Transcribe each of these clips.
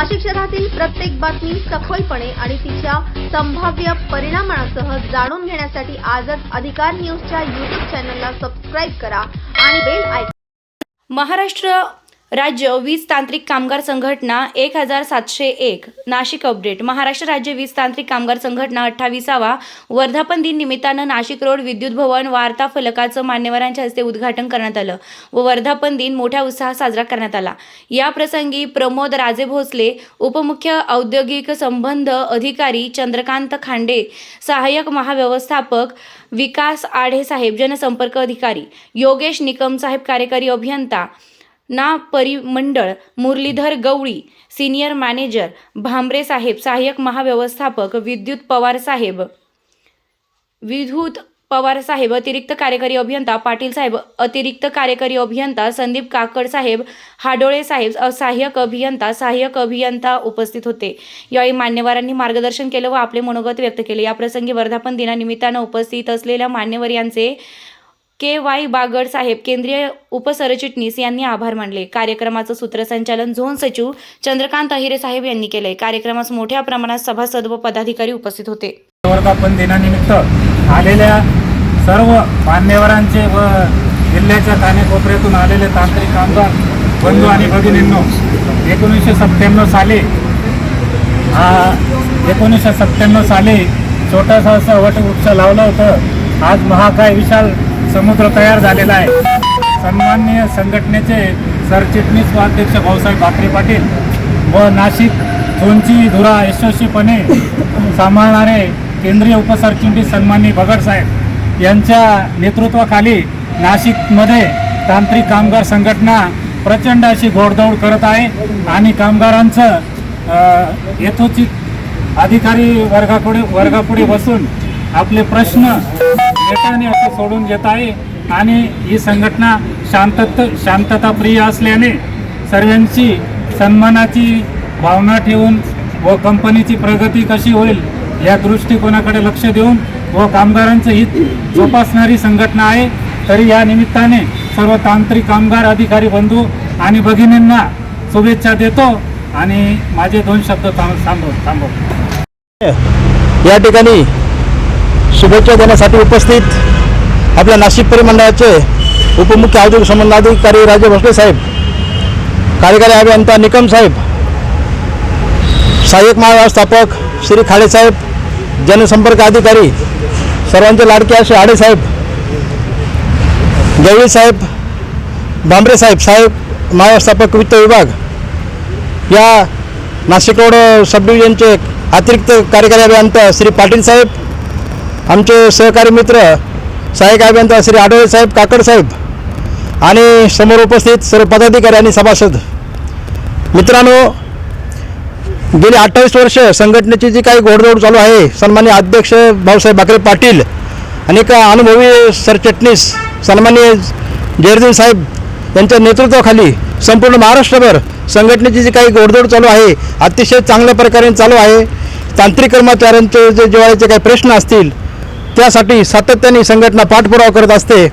नाशिक शहरातील प्रत्येक बातमी सखोलपणे आणि तिच्या संभाव्य परिणामांसह जाणून घेण्यासाठी आजच अधिकार न्यूजच्या YouTube चॅनलला सबस्क्राइब करा आणि बेल आयकॉन. महाराष्ट्र राज्य वीज तांत्रिक कामगार संघटना 1701 नाशिक अपडेट. महाराष्ट्र राज्य वीज तांत्रिक कामगार संघटना 28वा वर्धापन दिन निमित्तानं नाशिक रोड विद्युत भवन वार्ता फलकाचं मान्यवरांच्या हस्ते उद्घाटन करण्यात आलं व वर्धापन दिन मोठ्या उत्साहात साजरा करण्यात आला. या प्रसंगी प्रमोद राजे भोसले, उपमुख्य औद्योगिक संबंध अधिकारी चंद्रकांत खांडे, सहाय्यक महाव्यवस्थापक विकास आढे साहेब, जनसंपर्क अधिकारी योगेश निकम साहेब, कार्यकारी अभियंता ना परिमंडळ मुरलीधर गवळी, सीनियर मॅनेजर भांबरे साहेब, सहाय्यक महाव्यवस्थापक विद्युत पवार साहेब, अतिरिक्त कार्यकारी अभियंता पाटील साहेब, अतिरिक्त कार्यकारी अभियंता संदीप काकड साहेब, हाडोळे साहेब, सहाय्यक अभियंता उपस्थित होते. यावेळी मान्यवरांनी मार्गदर्शन केलं व आपले मनोगत व्यक्त केले. या प्रसंगी वर्धापन दिनानिमित्तानं उपस्थित असलेल्या मान्यवर यांचे के.वाय. बागड साहेब, केंद्रीय उपसरचिटणीस यांनी आभार मानले. कार्यक्रमाचं सूत्रसंचालन झोन सचिव चंद्रकांत अहिरे साहेब यांनी केले. कार्यक्रमास मोठ्या प्रमाणात सभासद व पदाधिकारी उपस्थित होते. वर्धापन दिनानिमित्त आलेल्या सर्व मान्यवरांचे व जिल्ह्याच्या कानेकोपऱ्यातून आलेले तांत्रिक कामगार बंधू आणि भगिनींनो, 1997 साली छोटासा असं वटवृक्ष लावलं होतं. आज महाकाय विशाल समुद्र तयार झालेला आहे. सन्माननीय संघटनेचे सरचिटणीस व अध्यक्ष भाऊसाहेब भाकरे पाटील व नाशिक झोनची धुरा यशस्वीपणे सांभाळणारे केंद्रीय उपसरचिटणीस सन्माननीय बगड साहेब यांच्या नेतृत्वाखाली नाशिकमध्ये तांत्रिक कामगार संघटना प्रचंड अशी घोडदौड करत आहे आणि कामगारांचं यथोचित अधिकारी वर्गापुढे बसून आपले प्रश्न नेटाने असे सोडून घेत आहे. आणि ही संघटना शांतताप्रिय असल्याने सर्वांची सन्मानाची भावना ठेवून व कंपनीची प्रगती कशी होईल या दृष्टिकोनाकडे लक्ष देऊन व कामगारांचं हित जोपासणारी संघटना आहे. तरी या निमित्ताने सर्व तांत्रिक कामगार अधिकारी बंधू आणि भगिनींना शुभेच्छा देतो आणि माझे 2 शब्द थांबव. या ठिकाणी शुभेच्छा देण्यासाठी उपस्थित आपल्या नाशिक परिमंडळाचे उपमुख्य औद्योगिक संबंध अधिकारी राजे भोसले साहेब, कार्यकारी अभियंता निकम साहेब, सहाय्यक महाव्यवस्थापक श्री खाडे साहेब, जनसंपर्क अधिकारी सर्वांचे लाडके असे आढे साहेब, गवळी साहेब, भांबरे साहेब, महाव्यवस्थापक वित्त विभाग, या नाशिक रोड सब डिव्हिजनचे अतिरिक्त कार्यकारी अभियंता श्री पाटील साहेब, आमचे सहकारी मित्र सहाय्यक अभियंता श्री आढळे साहेब, काकड साहेब आणि समोर उपस्थित सर्व पदाधिकारी आणि सभासद मित्रांनो, गेली 28 वर्ष संघटनेची जी काही घोडदौड चालू आहे, सन्माननीय अध्यक्ष भाऊसाहेब भाकरे पाटील आणि एक अनुभवी सरचिटणीस सन्माननीय जयरदीन साहेब यांच्या नेतृत्वाखाली संपूर्ण महाराष्ट्रभर संघटनेची जी काही घोडदौड चालू आहे अतिशय चांगल्या प्रकारे चालू आहे. तांत्रिक कर्मचाऱ्यांचे जे जिव्हाळ्याचे काही प्रश्न असतील त्यासाठी सातत्याने संघटना पाठपुरावा करत असते.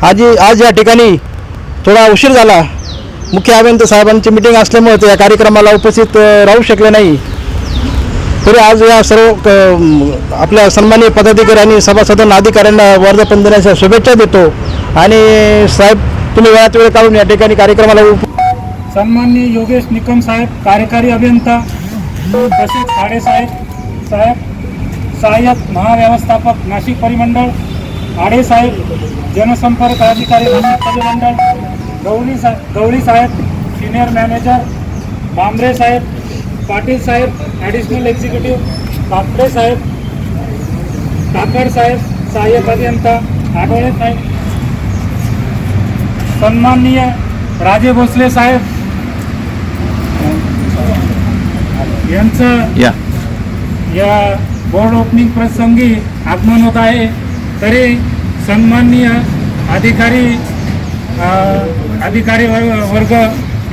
आज या ठिकाणी थोडा उशीर झाला. मुख्य अभियंता साहेबांची मीटिंग असल्यामुळे ते या कार्यक्रमाला उपस्थित राहू शकले नाही. तरी आज या सर्व आपल्या सन्माननीय पदाधिकारी आणि सभासदांना अधिकाऱ्यांना वर्धापन दिनाच्या शुभेच्छा देतो. आणि साहेब, तुम्ही वेळात वेळ काढून या ठिकाणी कार्यक्रमाला सन्माननीय योगेश निकम साहेब, कार्यकारी अभियंता, तसेच खाडे साहेब, सहाय्यक महाव्यवस्थापक नाशिक परिमंडळ, आढे साहेब, जनसंपर्क अधिकारी नाशिक परिमंडळ, गवळी साहेब, सीनियर मॅनेजर भांबरे साहेब, पाटील साहेब, ॲडिशनल एक्झिक्युटिव्ह काकडे साहेब, काकड साहेब, सहाय्यक अभियंता हाडोळे साहेब, सन्माननीय राजे भोसले साहेब यांचं या बोर्ड ओपनिंग प्रसंगी आगमन होत आहे. तरी सन्माननीय अधिकारी वर्ग